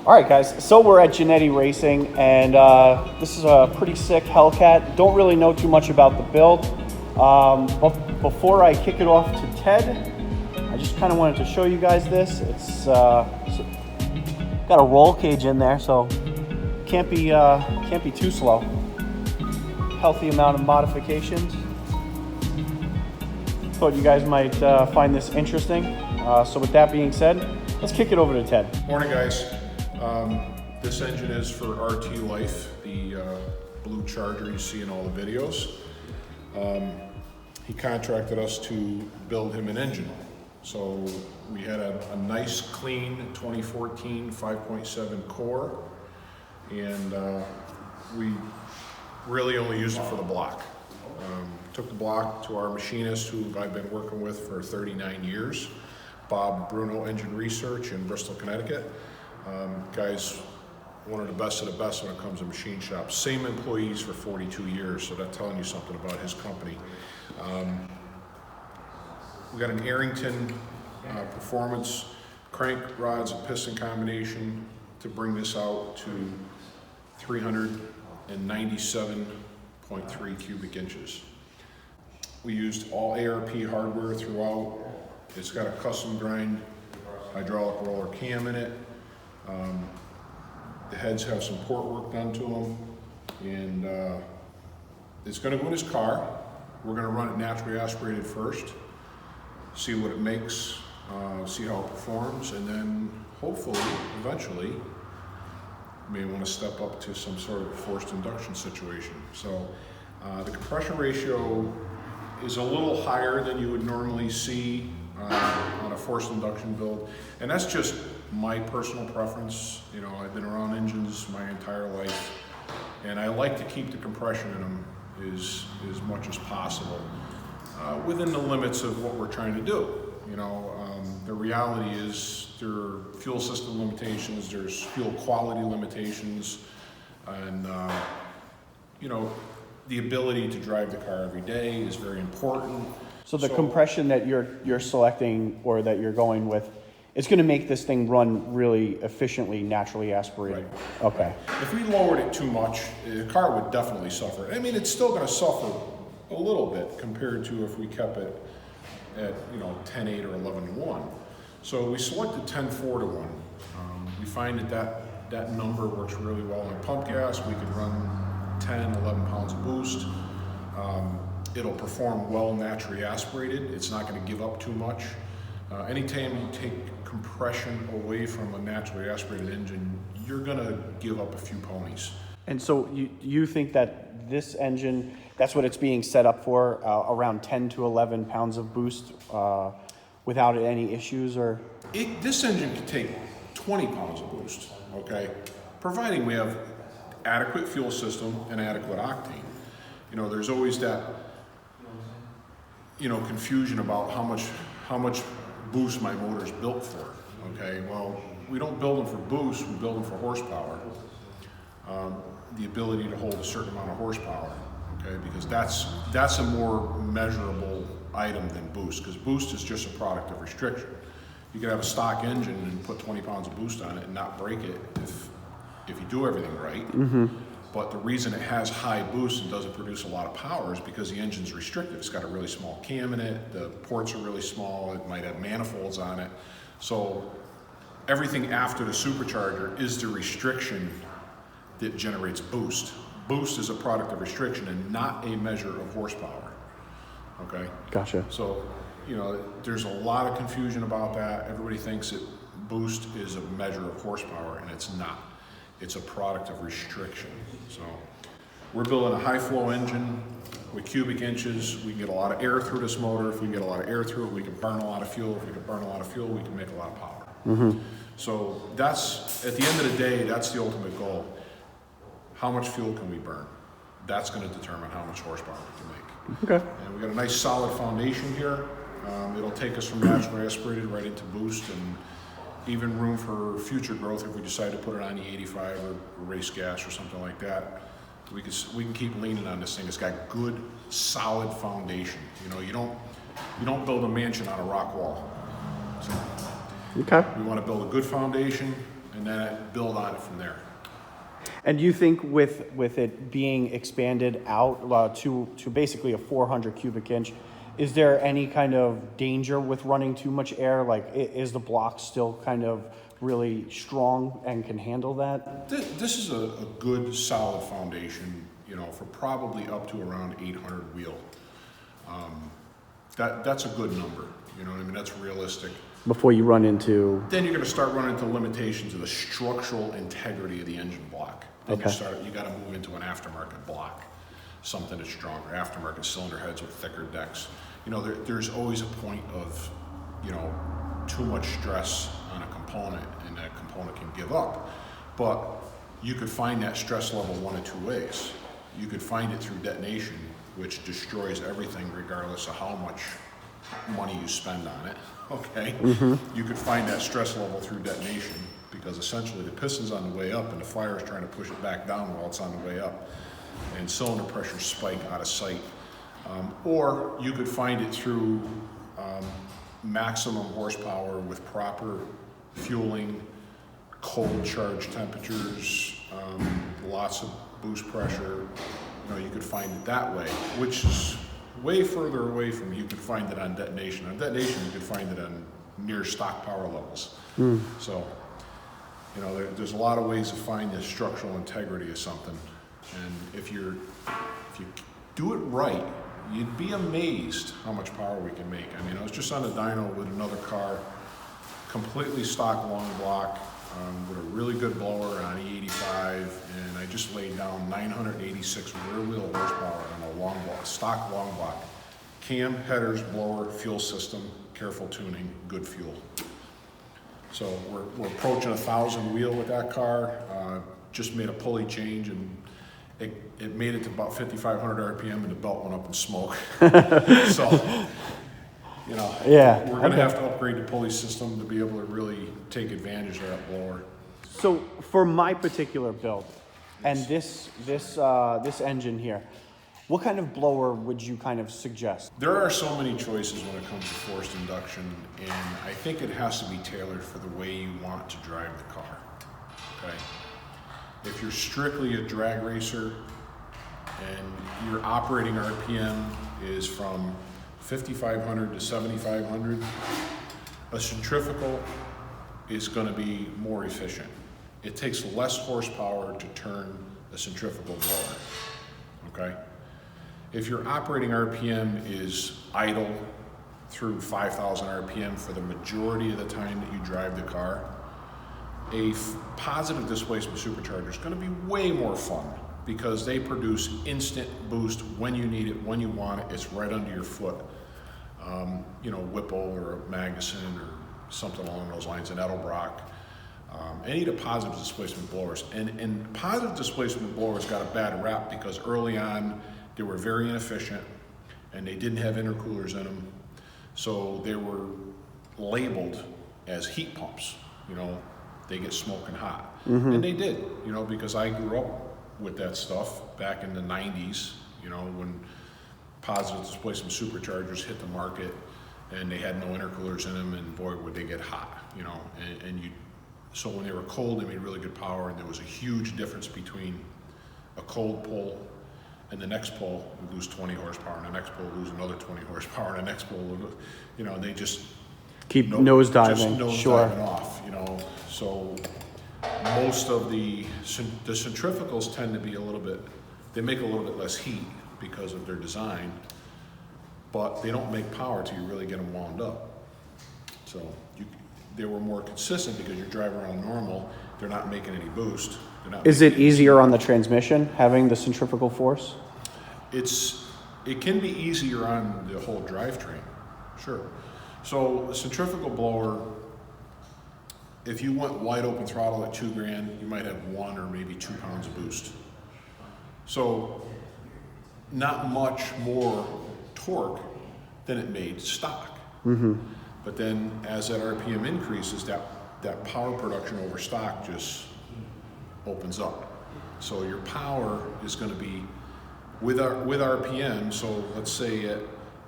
All right, guys, so we're at Jannetty Racing, and this is a pretty sick Hellcat. Don't really know too much about the build, but before I kick it off to Ted, I just kind of wanted to show you guys this. It's got a roll cage in there, so can't be too slow. Healthy amount of modifications. Thought you guys might find this interesting. So with that being said, let's kick it over to Ted. Morning, guys. This engine is for RT Life, the blue Charger you see in all the videos. He contracted us to build him an engine. So we had a nice, clean 2014 5.7 core, and we really only used it for the block. Took the block to our machinist, who I've been working with for 39 years, Bob Bruno Engine Research in Bristol, Connecticut. Guy's one of the best when it comes to machine shops. Same employees for 42 years, so that's telling you something about his company. We got an Arrington Performance crank rods and piston combination to bring this out to 397.3 cubic inches. We used all ARP hardware throughout. It's got a custom grind hydraulic roller cam in it. The heads have some port work done to them, and it's going to go in his car. We're going to run it naturally aspirated first, see what it makes, see how it performs, and then hopefully, eventually, may want to step up to some sort of forced induction situation. So the compression ratio is a little higher than you would normally see on a forced induction build, and that's just my personal preference. You know, I've been around engines my entire life, and I like to keep the compression in them as much as possible, within the limits of what we're trying to do. You know, the reality is there are fuel system limitations, there's fuel quality limitations, and you know, the ability to drive the car every day is very important. So the compression that you're selecting, or that you're going with, it's going to make this thing run really efficiently, naturally aspirated. Right. Okay. If we lowered it too much, the car would definitely suffer. I mean, it's still going to suffer a little bit compared to if we kept it at, you know, 10.8 or 11:1. So we selected 10.4:1. We find that number works really well on pump gas. We could run 10, 11 pounds of boost. It'll perform well naturally aspirated. It's not going to give up too much. Anytime you take compression away from a naturally aspirated engine, you're going to give up a few ponies. And so you think that this engine, that's what it's being set up for, around 10 to 11 pounds of boost without any issues? Or This engine can take 20 pounds of boost, okay? Providing we have adequate fuel system and adequate octane. You know, there's always that, you know, confusion about how much boost my motor's built for, okay? Well, we don't build them for boost, we build them for horsepower. The ability to hold a certain amount of horsepower, okay? Because that's a more measurable item than boost, because boost is just a product of restriction. You could have a stock engine and put 20 pounds of boost on it and not break it if you do everything right. Mm-hmm. But the reason it has high boost and doesn't produce a lot of power is because the engine's restricted. It's got a really small cam in it, the ports are really small, it might have manifolds on it. So everything after the supercharger is the restriction that generates boost. Boost is a product of restriction and not a measure of horsepower, okay? Gotcha. So, you know, there's a lot of confusion about that. Everybody thinks that boost is a measure of horsepower, and it's not. It's a product of restriction. So we're building a high flow engine with cubic inches. We can get a lot of air through this motor. If we can get a lot of air through it, we can burn a lot of fuel. If we can burn a lot of fuel, we can make a lot of power. Mm-hmm. So that's, at the end of the day, that's the ultimate goal. How much fuel can we burn? That's going to determine how much horsepower we can make. Okay. And we got a nice solid foundation here. It'll take us from naturally aspirated right into boost, and even room for future growth if we decide to put it on the 85 or race gas or something like that. We can keep leaning on this thing. It's got good, solid foundation. You know, you don't build a mansion on a rock wall. So okay. we want to build a good foundation, and then I build on it from there. And do you think with it being expanded out to basically a 400 cubic inch, is there any kind of danger with running too much air? Like, is the block still kind of really strong and can handle that? This is a good, solid foundation, you know, for probably up to around 800 wheel. That's a good number, you know what I mean? That's realistic. Before you run into... Then you're going to start running into limitations of the structural integrity of the engine block. Then you got to move into an aftermarket block, something that's stronger, aftermarket cylinder heads with thicker decks. You know, there's always a point of, you know, too much stress on a component, and that component can give up. But you could find that stress level one of two ways. You could find it through detonation, which destroys everything regardless of how much money you spend on it, okay? You could find that stress level through detonation, because essentially the piston's on the way up and the fire is trying to push it back down while it's on the way up, and cylinder pressure spike out of sight. Or you could find it through maximum horsepower with proper fueling, cold charge temperatures, lots of boost pressure. You know, you could find it that way, which is way further away from you could find it on detonation. On detonation, you could find it on near stock power levels. So, you know, there's a lot of ways to find the structural integrity of something. And if you do it right, you'd be amazed how much power we can make. I mean, I was just on a dyno with another car, completely stock long block, with a really good blower on E85, and I just laid down 986 rear wheel horsepower on a long block, stock long block. Cam, headers, blower, fuel system, careful tuning, good fuel. So we're approaching 1,000 wheel with that car. Just made a pulley change, and it made it to about 5,500 RPM, and the belt went up in smoke. So, you know, we're going to have to upgrade the pulley system to be able to really take advantage of that blower. So for my particular build, and this engine here, what kind of blower would you kind of suggest? There are so many choices when it comes to forced induction, and I think it has to be tailored for the way you want to drive the car, okay? If you're strictly a drag racer and your operating RPM is from 5,500 to 7,500, a centrifugal is going to be more efficient. It takes less horsepower to turn a centrifugal blower, okay? If your operating RPM is idle through 5,000 RPM for the majority of the time that you drive the car, a positive displacement supercharger is going to be way more fun, because they produce instant boost when you need it, when you want it. It's right under your foot. You know, Whipple or a Magnuson or something along those lines, an Edelbrock. Any of the positive displacement blowers. And positive displacement blowers got a bad rap because early on they were very inefficient and they didn't have intercoolers in them. So they were labeled as heat pumps. You know, they get smoking hot. And they did, you know, because I grew up with that stuff back in the 90s, you know, when positive displacement superchargers hit the market and they had no intercoolers in them, and boy, would they get hot, you know, so when they were cold, they made really good power, and there was a huge difference between a cold pull and the next pull would lose 20 horsepower, and the next pull would lose another 20 horsepower, and the next pull would lose, you know, and they just keep nosediving, just nosediving off, you know. So most of the centrifugals tend to be they make a little bit less heat because of their design, but they don't make power till you really get them wound up. So they were more consistent because you're driving around normal, they're not making any boost. Is it easier on the transmission, having the centrifugal force? It can be easier on the whole drivetrain, sure. So a centrifugal blower, if you went wide open throttle at $2,000, you might have 1 or maybe 2 pounds of boost. So not much more torque than it made stock. But then as that RPM increases, that power production over stock just opens up. So your power is going to be with RPM. So let's say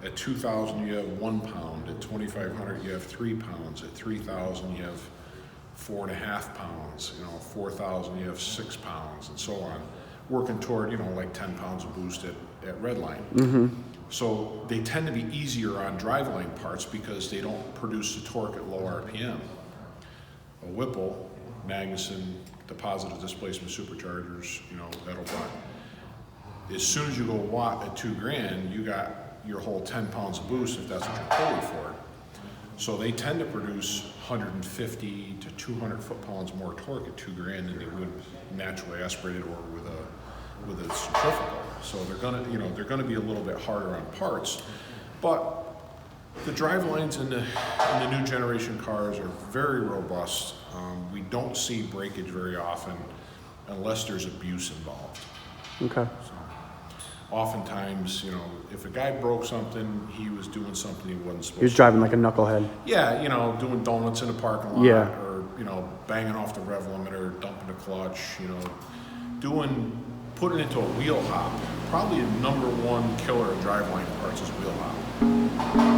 at 2,000 you have 1 pound, at 2,500 you have 3 pounds, at 3,000 you have 4.5 pounds, 4,000, you have 6 pounds, and so on, working toward, like 10 pounds of boost at redline. So they tend to be easier on driveline parts because they don't produce the torque at low RPM. A Whipple, Magnuson, the positive displacement superchargers, that'll run. As soon as you go watt at $2,000, you got your whole 10 pounds of boost if that's what you're pulling for. So they tend to produce 150 to 200 foot-pounds more torque at $2,000 than they would naturally aspirated or with a centrifugal. So they're gonna be a little bit harder on parts, but the drive lines in the new generation cars are very robust. We don't see breakage very often unless there's abuse involved. Okay. So, oftentimes, if a guy broke something, he was doing something he wasn't supposed to. He was driving like a knucklehead. Yeah, doing donuts in the parking lot, Yeah. or banging off the rev limiter, dumping the clutch, putting into a wheel hop. Probably the #1 killer of driveline parts is wheel hop.